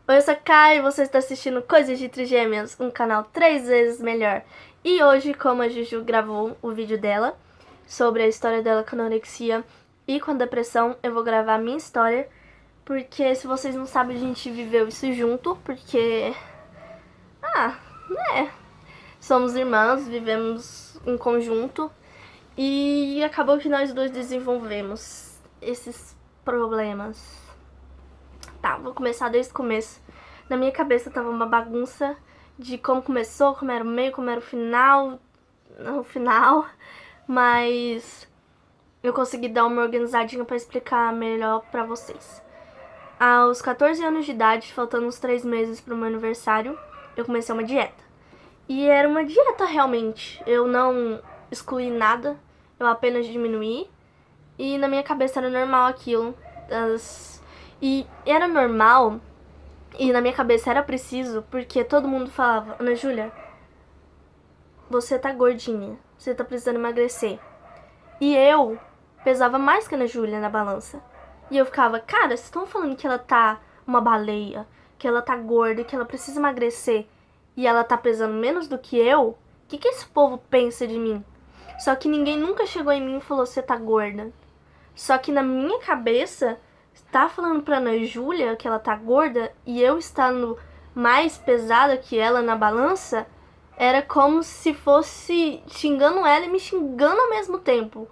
Oi, eu sou a Kai e você está assistindo Coisas de Trigêmeas, um canal 3 vezes melhor. E hoje, como a Juju gravou o vídeo dela sobre a história dela com anorexia e com a depressão, eu vou gravar a minha história, porque se vocês não sabem, a gente viveu isso junto, porque... somos irmãs, vivemos em conjunto e acabou que nós dois desenvolvemos esses problemas. Tá, vou começar desde o começo. Na minha cabeça tava uma bagunça de como começou, como era o meio, como era o final, mas eu consegui dar uma organizadinha pra explicar melhor pra vocês. Aos 14 anos de idade, faltando uns 3 meses pro meu aniversário, eu comecei uma dieta. E era uma dieta realmente, eu não excluí nada, eu apenas diminuí. E na minha cabeça era normal aquilo. E era normal, e na minha cabeça era preciso, porque todo mundo falava: Ana Júlia, você tá gordinha, você tá precisando emagrecer. E eu pesava mais que a Ana Júlia na balança. E eu ficava: cara, vocês estão falando que ela tá uma baleia, que ela tá gorda, que ela precisa emagrecer, e ela tá pesando menos do que eu? O que esse povo pensa de mim? Só que ninguém nunca chegou em mim e falou: você tá gorda. Só que na minha cabeça, tá falando pra Ana Júlia que ela tá gorda e eu estando mais pesada que ela na balança, era como se fosse xingando ela e me xingando ao mesmo tempo.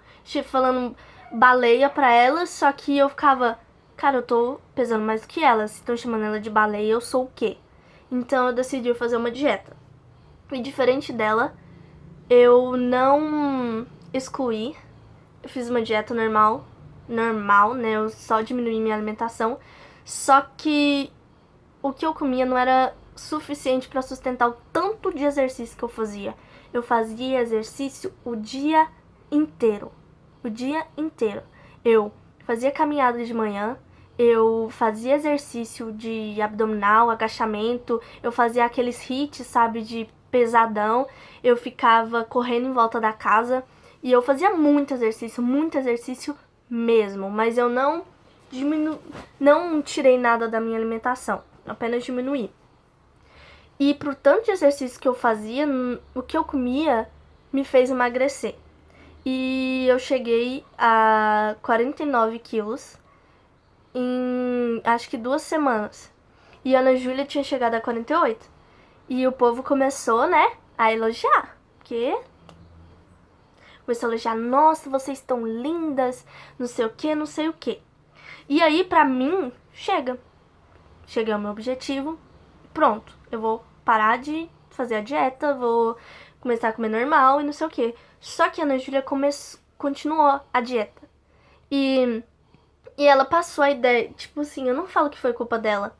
Falando baleia pra ela, só que eu ficava: cara, eu tô pesando mais do que ela. Se estão chamando ela de baleia, eu sou o quê? Então eu decidi fazer uma dieta. E diferente dela, eu não excluí. Eu fiz uma dieta normal, né? Eu só diminuí minha alimentação. Só que o que eu comia não era suficiente para sustentar o tanto de exercício que eu fazia. Eu fazia exercício o dia inteiro. O dia inteiro. Eu fazia caminhada de manhã, eu fazia exercício de abdominal, agachamento, eu fazia aqueles hits, sabe, de pesadão. Eu ficava correndo em volta da casa e eu fazia muito exercício mesmo, mas eu não tirei nada da minha alimentação, apenas diminuí. E pro tanto de exercício que eu fazia, o que eu comia me fez emagrecer. E eu cheguei a 49 quilos em acho que 2 semanas. E a Ana Júlia tinha chegado a 48. E o povo começou, né, a elogiar. Porque começou a elogiar: nossa, vocês estão lindas, não sei o que, não sei o que. E aí, pra mim, cheguei ao meu objetivo, pronto, eu vou parar de fazer a dieta, vou começar a comer normal e não sei o que. Só que a Ana Júlia continuou a dieta. E ela passou a ideia, tipo assim, eu não falo que foi culpa dela,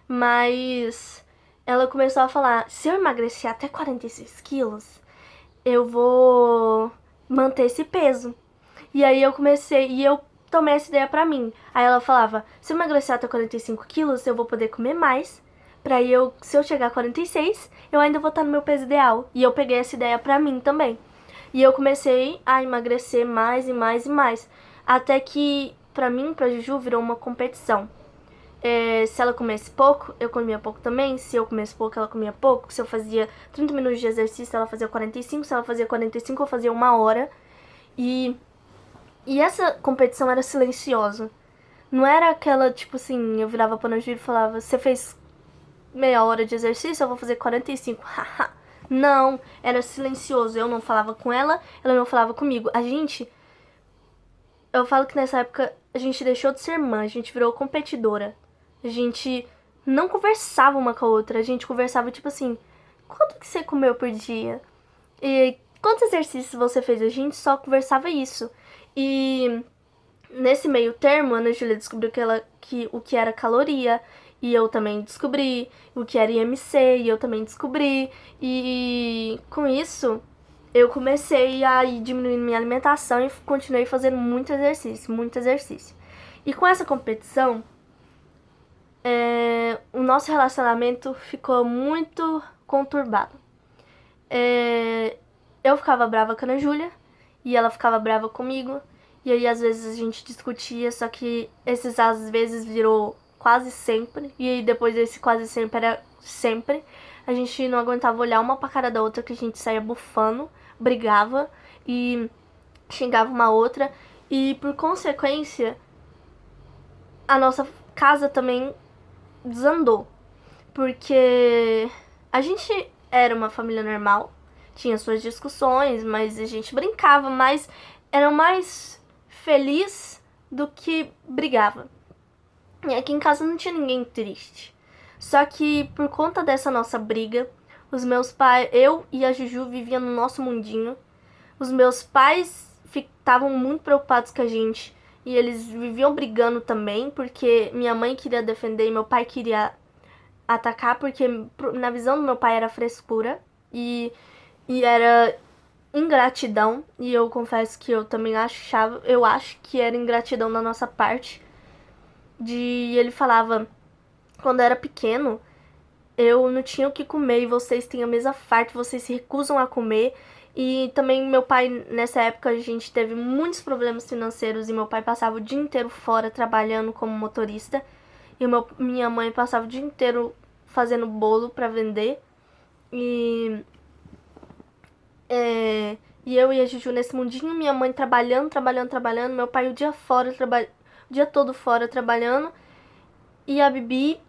mas ela começou a falar: se eu emagrecer até 46 quilos, eu vou manter esse peso. E aí eu tomei essa ideia pra mim. Aí ela falava: se eu emagrecer até 45 quilos, eu vou poder comer mais. Se eu chegar a 46, eu ainda vou estar no meu peso ideal. E eu peguei essa ideia pra mim também. E eu comecei a emagrecer mais e mais e mais. Até que, pra mim, pra Juju, virou uma competição. Se ela comesse pouco, eu comia pouco também. Se eu comesse pouco, ela comia pouco. Se eu fazia 30 minutos de exercício, ela fazia 45. Se ela fazia 45, eu fazia 1 hora. E essa competição era silenciosa. Não era aquela, tipo assim, eu virava pra Ana Júlia e falava: você fez meia hora de exercício, eu vou fazer 45. Haha. Não, era silencioso. Eu não falava com ela, ela não falava comigo. Eu falo que nessa época a gente deixou de ser irmã, a gente virou competidora. A gente não conversava uma com a outra, a gente conversava tipo assim: quanto que você comeu por dia? E quantos exercícios você fez? A gente só conversava isso. E nesse meio termo, a Ana Júlia descobriu o que era caloria, e eu também descobri o que era IMC, e eu também descobri. E com isso, eu comecei a ir diminuindo minha alimentação e continuei fazendo muito exercício, muito exercício. E com essa competição, o nosso relacionamento ficou muito conturbado. Eu ficava brava com a Ana Júlia e ela ficava brava comigo. E aí às vezes a gente discutia, só que esses às vezes virou quase sempre. E aí depois desse quase sempre era sempre. A gente não aguentava olhar uma pra cara da outra, que a gente saía bufando, brigava e xingava uma outra. E por consequência, a nossa casa também desandou. Porque a gente era uma família normal, tinha suas discussões, mas a gente brincava, mas era mais feliz do que brigava. E aqui em casa não tinha ninguém triste. Só que por conta dessa nossa briga, os meus pais, eu e a Juju viviam no nosso mundinho. Os meus pais estavam muito preocupados com a gente e eles viviam brigando também, porque minha mãe queria defender e meu pai queria atacar, porque na visão do meu pai era frescura e era ingratidão. E eu confesso que eu também achava, eu acho que era ingratidão da nossa parte. Ele falava, quando eu era pequeno, eu não tinha o que comer e vocês têm a mesa farta, vocês se recusam a comer. E também meu pai, nessa época, a gente teve muitos problemas financeiros e meu pai passava o dia inteiro fora trabalhando como motorista. E minha mãe passava o dia inteiro fazendo bolo pra vender. E eu e a Juju nesse mundinho, minha mãe trabalhando, meu pai o dia fora, o dia todo fora trabalhando. E a Bibi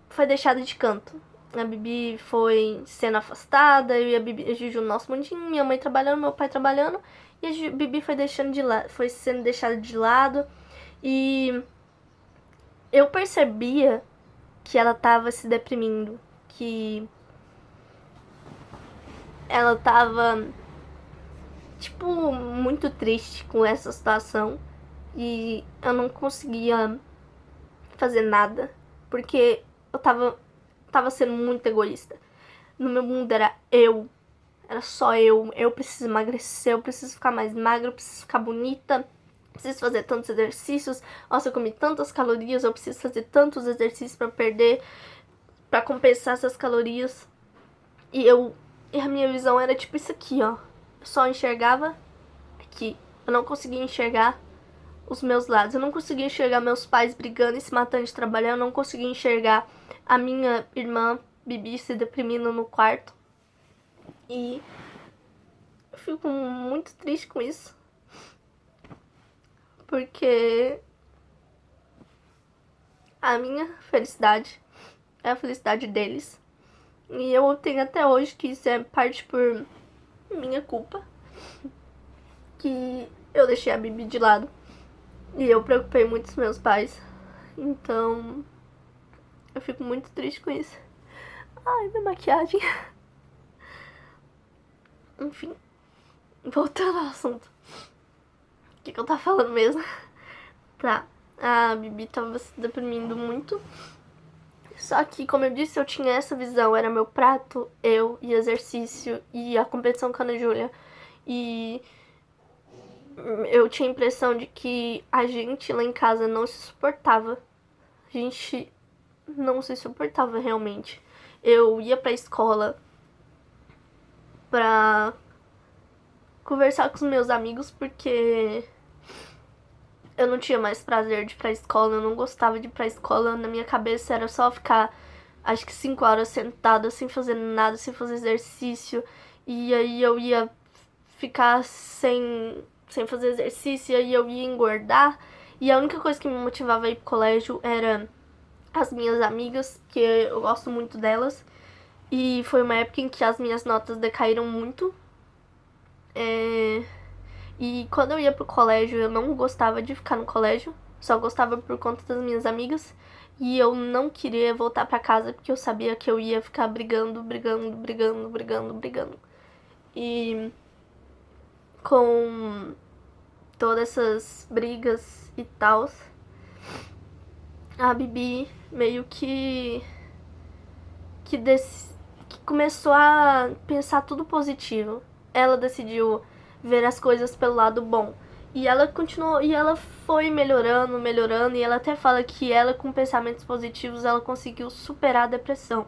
foi deixada de canto. A Bibi foi sendo afastada, eu e a Juju no nosso mundinho, minha mãe trabalhando, meu pai trabalhando, e a Bibi foi sendo deixada de lado. E eu percebia que ela tava se deprimindo, que ela tava, tipo, muito triste com essa situação. E eu não conseguia fazer nada, porque eu tava sendo muito egoísta. No meu mundo era só eu preciso emagrecer, eu preciso ficar mais magra, eu preciso ficar bonita, preciso fazer tantos exercícios, nossa, eu comi tantas calorias, eu preciso fazer tantos exercícios pra compensar essas calorias. E a minha visão era tipo isso aqui, ó. Eu só enxergava aqui. Eu não conseguia enxergar os meus lados. Eu não conseguia enxergar meus pais brigando e se matando de trabalhar. Eu não conseguia enxergar a minha irmã Bibi se deprimindo no quarto. E eu fico muito triste com isso. Porque a minha felicidade é a felicidade deles. E eu tenho até hoje que isso é parte por minha culpa. Que eu deixei a Bibi de lado. E eu preocupei muito os meus pais. Então eu fico muito triste com isso. Ai, minha maquiagem. Enfim, voltando ao assunto. O que eu tava falando mesmo? Tá, a Bibi tava se deprimindo muito. Só que, como eu disse, eu tinha essa visão. Era meu prato, eu e exercício e a competição com a Ana Júlia. E eu tinha a impressão de que a gente lá em casa não se suportava. A gente não se suportava realmente. Eu ia pra escola pra conversar com os meus amigos porque eu não tinha mais prazer de ir pra escola, eu não gostava de ir pra escola. Na minha cabeça era só ficar, acho que 5 horas sentada, sem fazer nada, sem fazer exercício. E aí eu ia ficar sem fazer exercício, e aí eu ia engordar. E a única coisa que me motivava a ir pro colégio era as minhas amigas, que eu gosto muito delas. E foi uma época em que as minhas notas decaíram muito. E quando eu ia pro colégio, eu não gostava de ficar no colégio. Só gostava por conta das minhas amigas. E eu não queria voltar pra casa porque eu sabia que eu ia ficar brigando. E com todas essas brigas e tal, a Bibi meio que começou a pensar tudo positivo. Ela decidiu ver as coisas pelo lado bom. E ela continuou, e ela foi melhorando, e ela até fala que ela, com pensamentos positivos, ela conseguiu superar a depressão.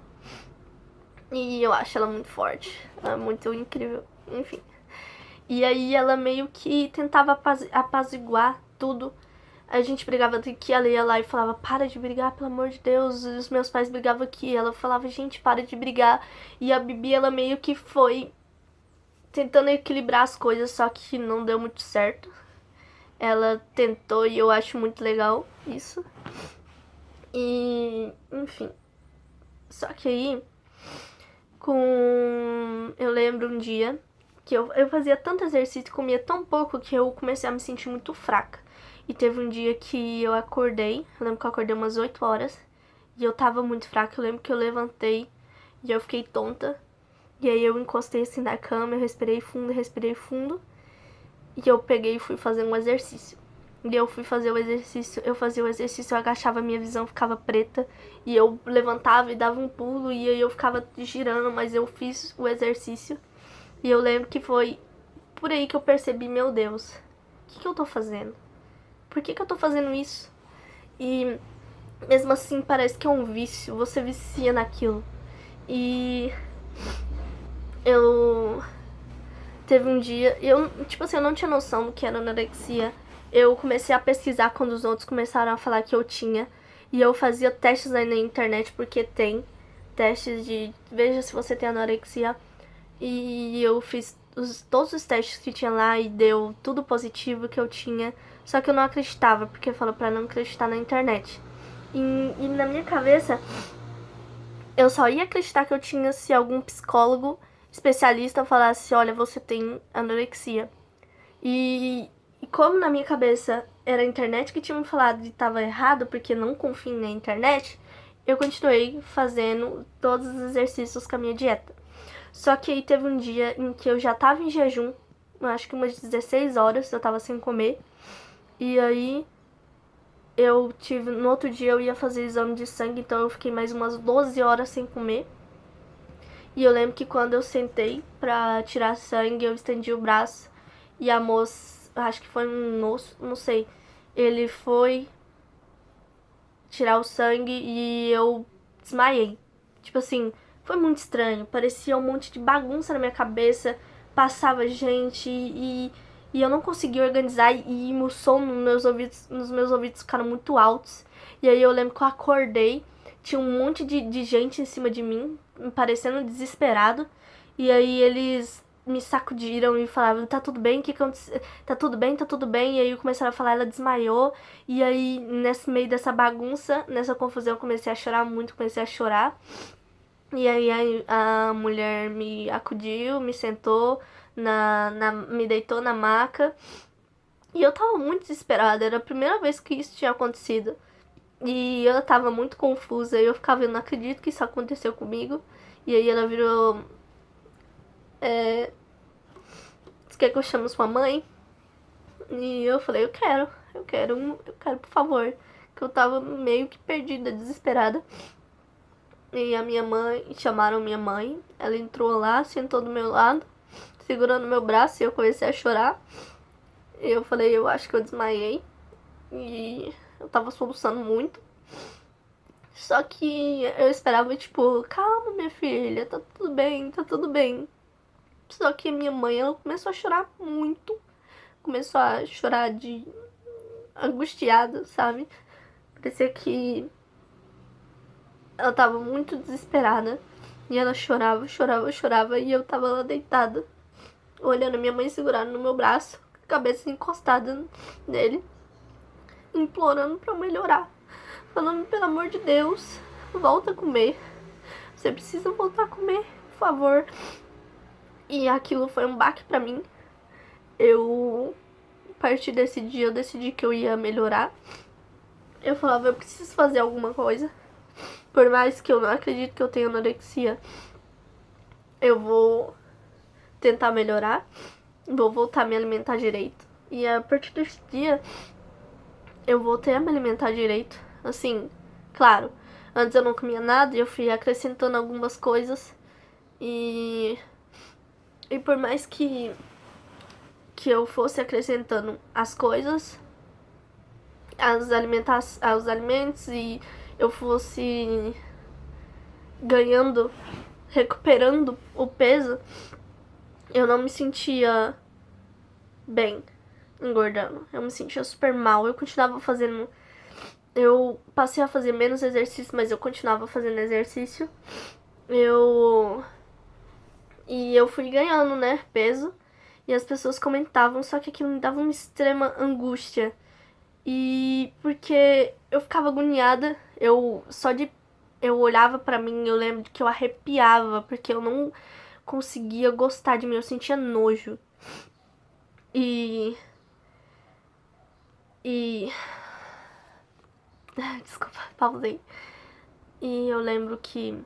E eu acho ela muito forte, ela é muito incrível, enfim. E aí ela meio que tentava apaziguar tudo A gente brigava aqui, ela ia lá e falava, para de brigar, pelo amor de Deus. E os meus pais brigavam aqui, ela falava, gente, para de brigar. E a Bibi, ela meio que foi tentando equilibrar as coisas, só que não deu muito certo. Ela tentou e eu acho muito legal isso. E, enfim. Só que aí, eu lembro um dia que eu fazia tanto exercício e comia tão pouco que eu comecei a me sentir muito fraca. E teve um dia que eu acordei, eu lembro que eu acordei umas 8 horas, e eu tava muito fraca. Eu lembro que eu levantei e eu fiquei tonta. E aí eu encostei assim na cama, eu respirei fundo. E eu peguei e fui fazer um exercício. E eu fui fazer o exercício, eu fazia o exercício, eu agachava, minha visão ficava preta. E eu levantava e dava um pulo, e aí eu ficava girando, mas eu fiz o exercício. E eu lembro que foi por aí que eu percebi, meu Deus, o que eu tô fazendo? Por que eu tô fazendo isso? E mesmo assim parece que é um vício, você vicia naquilo. E eu... Teve um dia, eu não tinha noção do que era anorexia. Eu comecei a pesquisar quando os outros começaram a falar que eu tinha. E eu fazia testes aí na internet, porque tem testes de veja se você tem anorexia. E eu fiz todos os testes que tinha lá e deu tudo positivo que eu tinha. Só que eu não acreditava, porque falou pra não acreditar na internet. E na minha cabeça, eu só ia acreditar que eu tinha se algum psicólogo especialista falasse, olha, você tem anorexia. E como na minha cabeça era a internet que tinha me falado e estava errado, porque não confio na internet, eu continuei fazendo todos os exercícios com a minha dieta. Só que aí teve um dia em que eu já tava em jejum, eu acho que umas 16 horas eu tava sem comer. E aí no outro dia eu ia fazer exame de sangue, então eu fiquei mais umas 12 horas sem comer. E eu lembro que quando eu sentei pra tirar sangue, eu estendi o braço e a moça, acho que foi um moço, não sei, ele foi tirar o sangue e eu desmaiei. Tipo assim, foi muito estranho, parecia um monte de bagunça na minha cabeça, passava gente e eu não conseguia organizar e o som nos meus ouvidos ficaram muito altos. E aí eu lembro que eu acordei, tinha um monte de gente em cima de mim, me parecendo desesperado. E aí eles me sacudiram e falavam, tá tudo bem? O que aconteceu? Tá tudo bem? Tá tudo bem? E aí começaram a falar, ela desmaiou. E aí, nesse meio dessa bagunça, nessa confusão, eu comecei a chorar muito, comecei a chorar. E aí a mulher me acudiu, me sentou, me deitou na maca. E eu tava muito desesperada, era a primeira vez que isso tinha acontecido. E eu tava muito confusa, eu ficava, eu não acredito que isso aconteceu comigo. E aí ela virou... Você quer que eu chame sua mãe? E eu falei, eu quero, por favor. Que eu tava meio que perdida, desesperada. E a minha mãe, chamaram minha mãe. Ela entrou lá, sentou do meu lado, segurando meu braço, e eu comecei a chorar. E eu falei, eu acho que eu desmaiei. E eu tava soluçando muito. Só que eu esperava, tipo, calma, minha filha, tá tudo bem, tá tudo bem. Só que a minha mãe, ela começou a chorar muito. Começou a chorar de angustiada, sabe? Parecia que ela tava muito desesperada. E ela chorava. E eu tava lá deitada, olhando minha mãe segurada no meu braço, cabeça encostada nele, implorando pra melhorar. Falando, pelo amor de Deus, volta a comer. Você precisa voltar a comer, por favor. E aquilo foi um baque pra mim. A partir desse dia, eu decidi que eu ia melhorar. Eu falava, eu preciso fazer alguma coisa. Por mais que eu não acredite que eu tenho anorexia, eu vou tentar melhorar. Vou voltar a me alimentar direito. E a partir desse dia, eu voltei a me alimentar direito. Assim, claro, antes eu não comia nada e eu fui acrescentando algumas coisas. E por mais que eu fosse acrescentando as coisas, aos alimentos, e eu fosse recuperando o peso, eu não me sentia bem. engordando. Eu me sentia super mal. Eu continuava fazendo. Eu passei a fazer menos exercício, mas eu continuava fazendo exercício. E eu fui ganhando, né, peso. E as pessoas comentavam, só que aquilo me dava uma extrema angústia. E porque eu ficava agoniada, eu olhava pra mim, eu lembro que eu arrepiava, porque eu não conseguia gostar de mim, eu sentia nojo. E e desculpa, pausei. E eu lembro que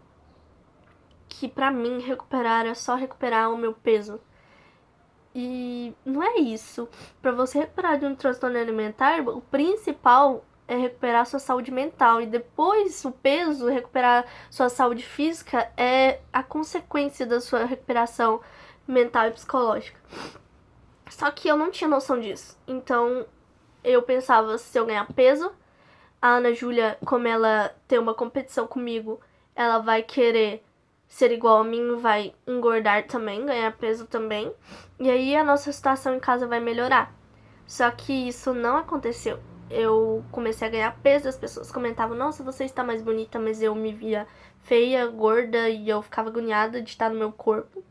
pra mim recuperar era só recuperar o meu peso. E não é isso. Pra você recuperar de um transtorno alimentar, o principal é recuperar sua saúde mental. E depois o peso, recuperar sua saúde física, é a consequência da sua recuperação mental e psicológica. Só que eu não tinha noção disso. Então eu pensava, se eu ganhar peso, a Ana Júlia, como ela tem uma competição comigo, ela vai querer ser igual a mim, vai engordar também, ganhar peso também. E aí a nossa situação em casa vai melhorar. Só que isso não aconteceu. Eu comecei a ganhar peso, as pessoas comentavam, nossa, você está mais bonita, mas eu me via feia, gorda, e eu ficava agoniada de estar no meu corpo.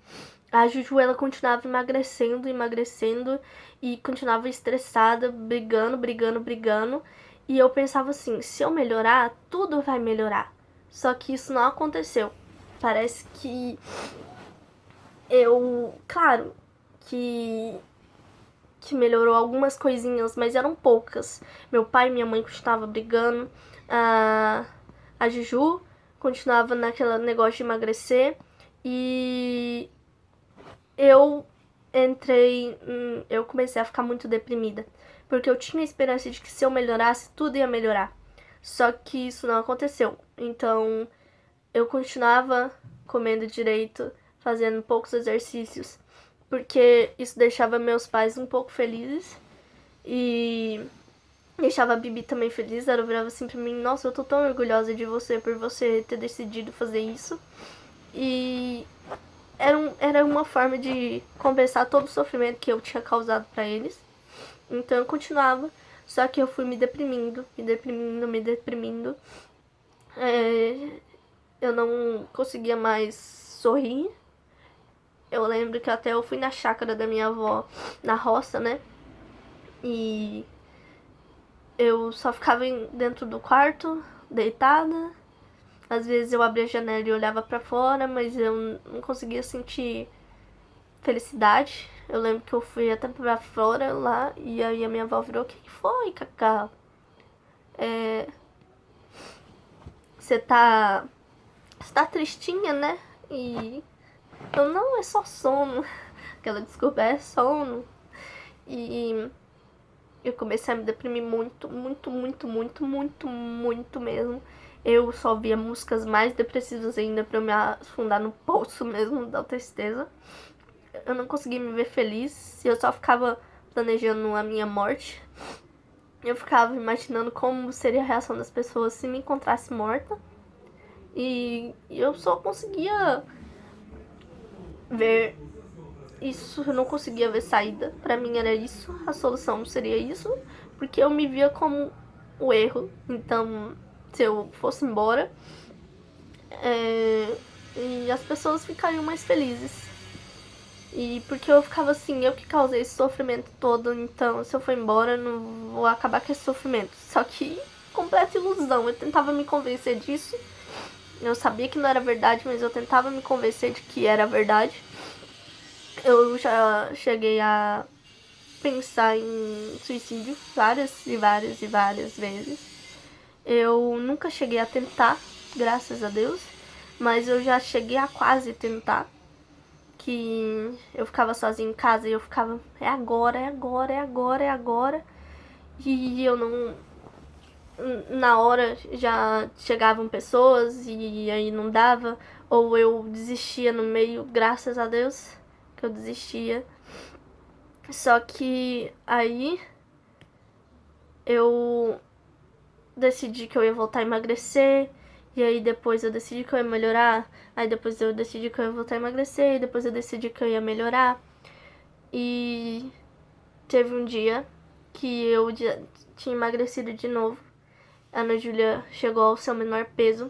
A Juju, ela continuava emagrecendo, emagrecendo, e continuava estressada, brigando, brigando, brigando. E eu pensava assim, se eu melhorar, tudo vai melhorar. Só que isso não aconteceu. Parece que claro, que melhorou algumas coisinhas, mas eram poucas. Meu pai e minha mãe continuavam brigando. A Juju continuava naquele negócio de emagrecer. E eu comecei a ficar muito deprimida. Porque eu tinha a esperança de que se eu melhorasse, tudo ia melhorar. Só que isso não aconteceu. Então, eu continuava comendo direito, fazendo poucos exercícios, porque isso deixava meus pais um pouco felizes e deixava a Bibi também feliz. Ela virava assim pra mim, nossa, eu tô tão orgulhosa de você por você ter decidido fazer isso. E era uma forma de compensar todo o sofrimento que eu tinha causado pra eles. Então eu continuava, só que eu fui me deprimindo, me deprimindo, me deprimindo. Eu não conseguia mais sorrir. Eu lembro que até eu fui na chácara da minha avó, na roça, né? E eu só ficava dentro do quarto, deitada. Às vezes eu abria a janela e olhava pra fora, mas eu não conseguia sentir felicidade. Eu lembro que eu fui até pra fora lá e aí a minha avó virou: o que foi, Cacá? Você tá tristinha, né? E eu, não, é só sono. Aquela desculpa, é sono. E eu comecei a me deprimir muito, muito, muito, muito, muito, muito mesmo. Eu só via músicas mais depressivas ainda pra eu me afundar no poço mesmo da tristeza. Eu não conseguia me ver feliz. Eu só ficava planejando a minha morte. Eu ficava imaginando como seria a reação das pessoas se me encontrasse morta. E eu só conseguia ver isso, eu não conseguia ver saída. Pra mim era isso, a solução seria isso, porque eu me via como o erro. Então, se eu fosse embora, e as pessoas ficariam mais felizes. E porque eu ficava assim, eu que causei esse sofrimento todo, então se eu for embora, eu não vou acabar com esse sofrimento. Só que completa ilusão. Eu tentava me convencer disso. Eu sabia que não era verdade, mas eu tentava me convencer de que era verdade. Eu já cheguei a pensar em suicídio várias e várias e várias vezes. Eu nunca cheguei a tentar, graças a Deus, mas eu já cheguei a quase tentar. Que eu ficava sozinha em casa e eu ficava, é agora, é agora, é agora, é agora. E eu não. Na hora já chegavam pessoas e aí não dava, ou eu desistia no meio, graças a Deus que eu desistia. Só que aí eu decidi que eu ia voltar a emagrecer, e aí depois eu decidi que eu ia melhorar, aí depois eu decidi que eu ia voltar a emagrecer, e depois eu decidi que eu ia melhorar. E teve um dia que eu tinha emagrecido de novo. A Ana Júlia chegou ao seu menor peso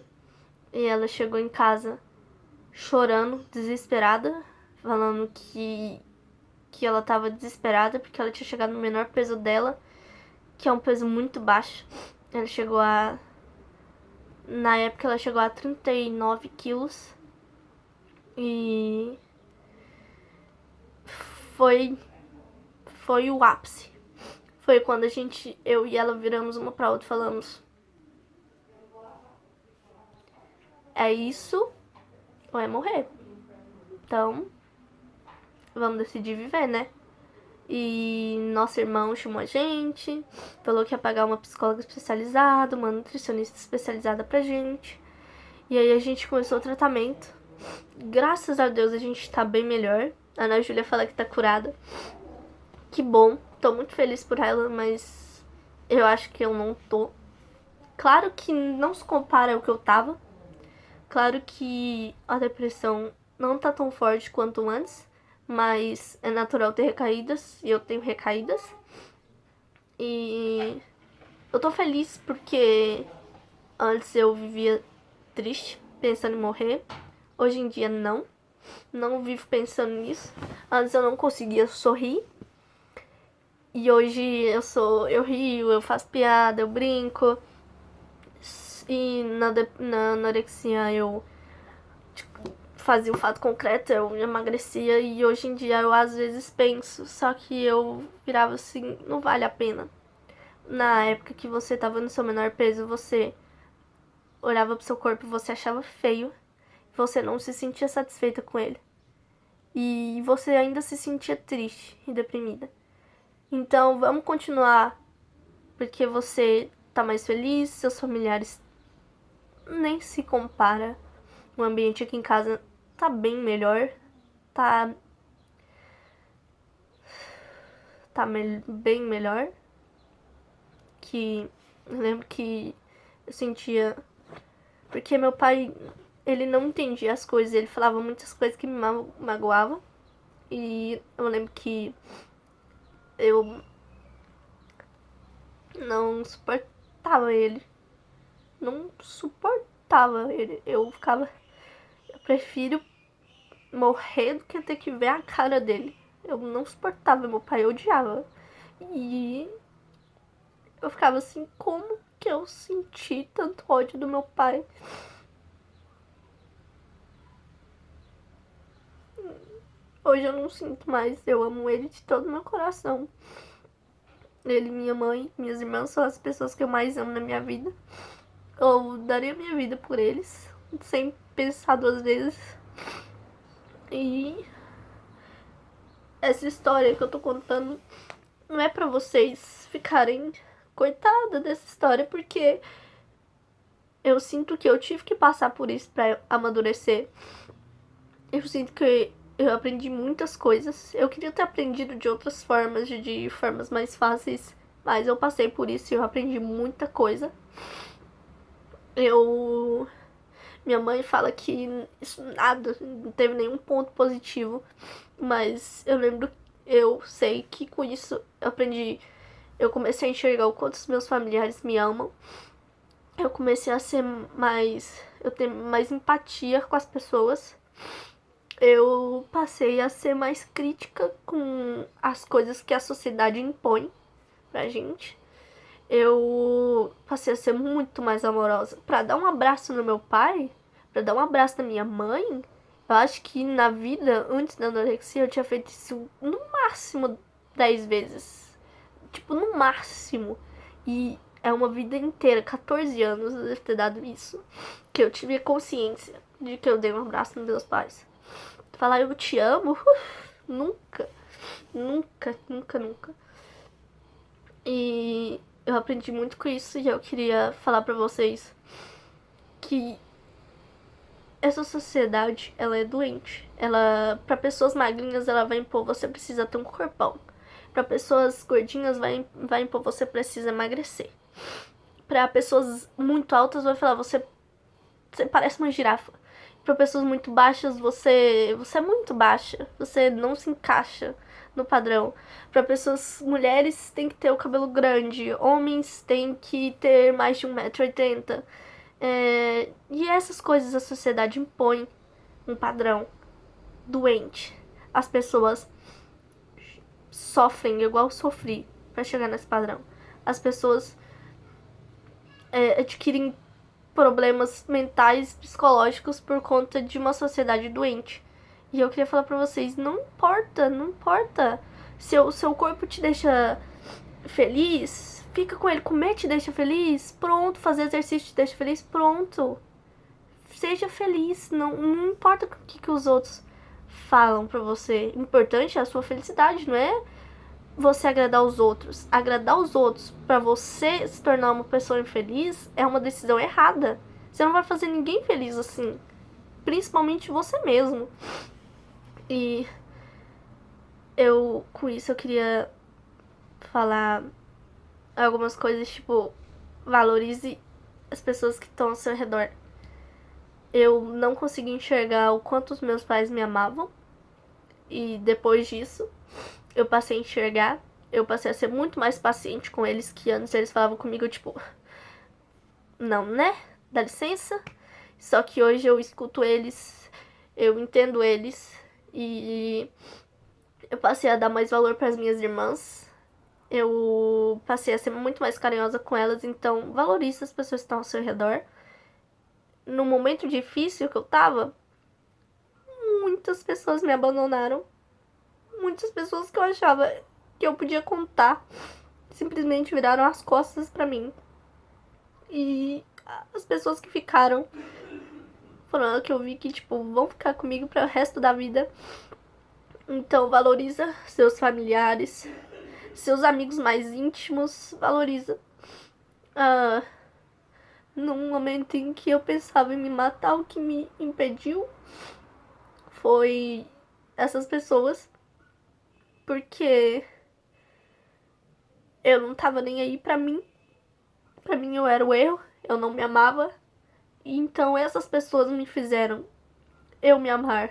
e ela chegou em casa chorando, desesperada, falando que ela tava desesperada porque ela tinha chegado no menor peso dela, que é um peso muito baixo. Ela chegou a... Na época ela chegou a 39 quilos e foi o ápice. Foi quando eu e ela viramos uma pra outra e falamos: é isso ou é morrer. Então, vamos decidir viver, né? E nosso irmão chamou a gente, falou que ia pagar uma psicóloga especializada, uma nutricionista especializada pra gente. E aí a gente começou o tratamento. Graças a Deus a gente tá bem melhor. A Ana Júlia fala que tá curada. Que bom, tô muito feliz por ela, mas eu acho que eu não tô. Claro que não se compara ao que eu tava. Claro que a depressão não tá tão forte quanto antes, mas é natural ter recaídas, e eu tenho recaídas. E eu tô feliz porque antes eu vivia triste, pensando em morrer. Hoje em dia não vivo pensando nisso. Antes eu não conseguia sorrir. E hoje eu rio, eu faço piada, eu brinco. E na anorexia eu fazia o fato concreto, eu emagrecia. E hoje em dia eu às vezes penso, só que eu virava assim, não vale a pena. Na época que você tava no seu menor peso, você olhava pro seu corpo e você achava feio. Você não se sentia satisfeita com ele. E você ainda se sentia triste e deprimida. Então vamos continuar, porque você tá mais feliz, seus familiares nem se compara. O ambiente aqui em casa tá bem melhor. Tá bem melhor. Que eu lembro que eu sentia... Porque meu pai, ele não entendia as coisas, ele falava muitas coisas que me magoavam. E eu lembro que eu não suportava ele. Não suportava ele. Eu prefiro morrer do que ter que ver a cara dele. Eu não suportava meu pai, eu odiava. E eu ficava assim, como que eu senti tanto ódio do meu pai? Hoje eu não sinto mais, eu amo ele de todo o meu coração. Ele, minha mãe, minhas irmãs são as pessoas que eu mais amo na minha vida. Eu daria minha vida por eles, sem pensar duas vezes. E essa história que eu tô contando não é pra vocês ficarem coitada dessa história, porque eu sinto que eu tive que passar por isso pra amadurecer. Eu sinto que eu aprendi muitas coisas. Eu queria ter aprendido de outras formas, de formas mais fáceis, mas eu passei por isso e eu aprendi muita coisa. Minha mãe fala que isso nada, não teve nenhum ponto positivo, mas eu sei que com isso eu aprendi, eu comecei a enxergar o quanto os meus familiares me amam. Eu comecei a eu tenho mais empatia com as pessoas. Eu passei a ser mais crítica com as coisas que a sociedade impõe pra gente. Eu passei a ser muito mais amorosa. Pra dar um abraço no meu pai, pra dar um abraço na minha mãe, eu acho que na vida, antes da anorexia, eu tinha feito isso no máximo 10 vezes. Tipo, no máximo. E é uma vida inteira, 14 anos, eu devo ter dado isso, que eu tive consciência de que eu dei um abraço nos meus pais. Falar eu te amo, nunca. Nunca, nunca, nunca. E eu aprendi muito com isso e eu queria falar pra vocês que essa sociedade, ela é doente. Pra pessoas magrinhas, ela vai impor, você precisa ter um corpão. Pra pessoas gordinhas, vai impor, você precisa emagrecer. Pra pessoas muito altas, vai falar, você parece uma girafa. Pra pessoas muito baixas, você é muito baixa. Você não se encaixa no padrão. Para pessoas, mulheres têm que ter o cabelo grande, homens têm que ter mais de 1,80 m. E essas coisas a sociedade impõe um padrão doente. As pessoas sofrem igual eu sofri para chegar nesse padrão. As pessoas adquirem problemas mentais, psicológicos por conta de uma sociedade doente. E eu queria falar pra vocês, não importa. Se o seu corpo te deixa feliz, fica com ele. Comer te deixa feliz, pronto. Fazer exercício te deixa feliz, pronto. Seja feliz, não importa o que os outros falam pra você. O importante é a sua felicidade, não é você agradar os outros. Agradar os outros pra você se tornar uma pessoa infeliz é uma decisão errada. Você não vai fazer ninguém feliz assim. Principalmente você mesmo. E com isso eu queria falar algumas coisas, tipo, valorize as pessoas que estão ao seu redor. Eu não consegui enxergar o quanto os meus pais me amavam. E depois disso, eu passei a enxergar. Eu passei a ser muito mais paciente com eles, que antes eles falavam comigo, tipo, não, né? Dá licença. Só que hoje eu escuto eles, eu entendo eles. E eu passei a dar mais valor para as minhas irmãs. Eu passei a ser muito mais carinhosa com elas. Então, valorize as pessoas que estão ao seu redor. No momento difícil que eu tava, muitas pessoas me abandonaram. Muitas pessoas que eu achava que eu podia contar simplesmente viraram as costas pra mim. E as pessoas que ficaram foram que eu vi que, tipo, vão ficar comigo para o resto da vida. Então, valoriza seus familiares, seus amigos mais íntimos, valoriza. Num momento em que eu pensava em me matar, o que me impediu foi essas pessoas, porque eu não tava nem aí pra mim. Pra mim eu era o erro, eu não me amava. Então essas pessoas me fizeram eu me amar.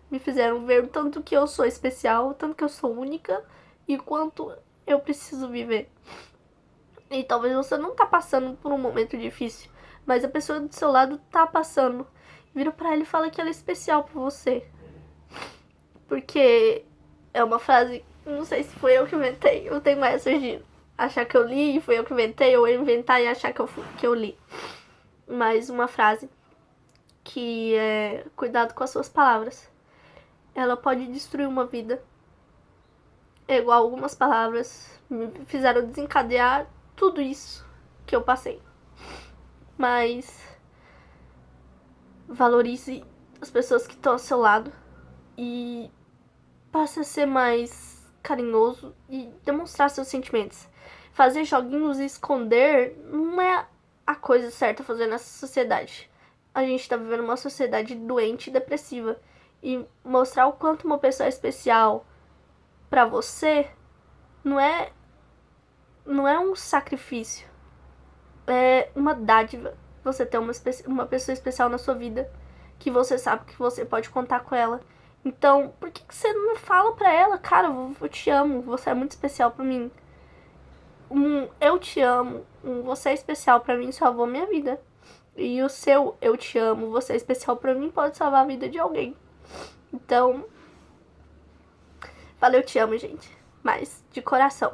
Me fizeram ver o tanto que eu sou especial, o tanto que eu sou única e quanto eu preciso viver. E talvez você não tá passando por um momento difícil, mas a pessoa do seu lado tá passando. Vira pra ela e fala que ela é especial pra você. Porque é uma frase, não sei se foi eu que inventei, eu tenho essa de achar que eu li e foi eu que inventei, ou inventar e achar que eu li. Mas uma frase que é: cuidado com as suas palavras. Ela pode destruir uma vida. É igual algumas palavras me fizeram desencadear tudo isso que eu passei. Mas valorize as pessoas que estão ao seu lado e passe a ser mais carinhoso e demonstrar seus sentimentos. Fazer joguinhos e esconder não é a coisa certa a fazer nessa sociedade. A gente tá vivendo uma sociedade doente e depressiva. E mostrar o quanto uma pessoa é especial pra você não é um sacrifício. É uma dádiva você ter uma pessoa especial na sua vida, que você sabe que você pode contar com ela. Então, por que você não fala pra ela: cara, eu te amo, você é muito especial pra mim. Eu te amo, você é especial pra mim, salvou minha vida. E o seu eu te amo, você é especial pra mim, pode salvar a vida de alguém. Então, valeu, te amo, gente. Mas, de coração.